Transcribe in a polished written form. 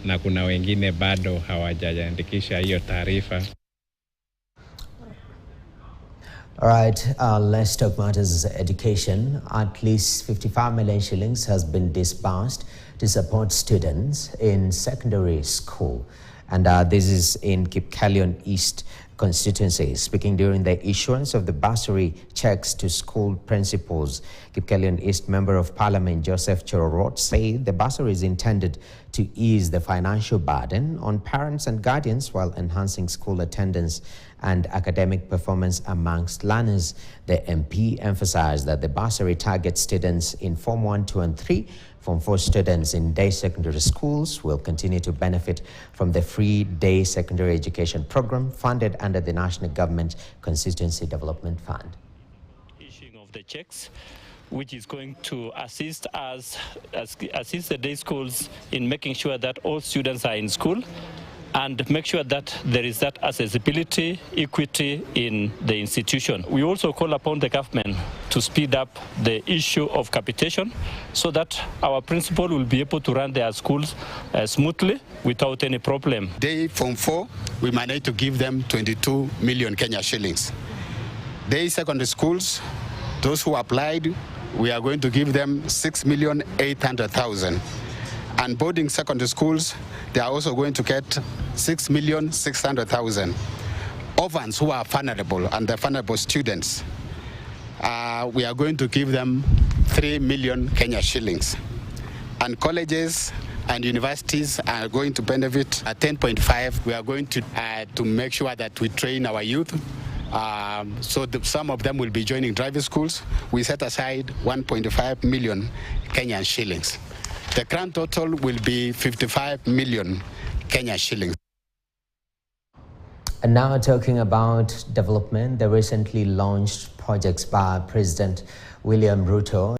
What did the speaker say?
na kuna wengine bado hawajaandikisha hiyo taarifa. All right, let's talk matters education. At least 55 million shillings has been disbursed to support students in secondary school. And this is in Kipkelion East constituency. Speaking during the issuance of the bursary checks to school principals, Kipkelion East Member of Parliament Joseph Chororot said the bursary is intended to ease the financial burden on parents and guardians while enhancing school attendance and academic performance amongst learners. The MP emphasized that the bursary targets students in Form 1, 2 and 3. Form 4 students in day secondary schools will continue to benefit from the free day secondary education program funded under the National Government Constituency Development Fund. Issuing of the checks, which is going to assist us, assist the day schools in making sure that all students are in school and make sure that there is that accessibility, equity in the institution. We also call upon the government to speed up the issue of capitation so that our principal will be able to run their schools smoothly without any problem. Day Form 4, we managed to give them 22 million Kenya shillings. Day secondary schools, those who applied, we are going to give them 6,800,000. And boarding secondary schools, they are also going to get 6,600,000. Orphans who are vulnerable and the vulnerable students, we are going to give them 3 million Kenya shillings. And colleges and universities are going to benefit at 10.5. We are going to make sure that we train our youth. Some of them will be joining driving schools. We set aside 1.5 million Kenyan shillings. The grand total will be 55 million Kenya shillings. And now talking about development, the recently launched projects by President William Ruto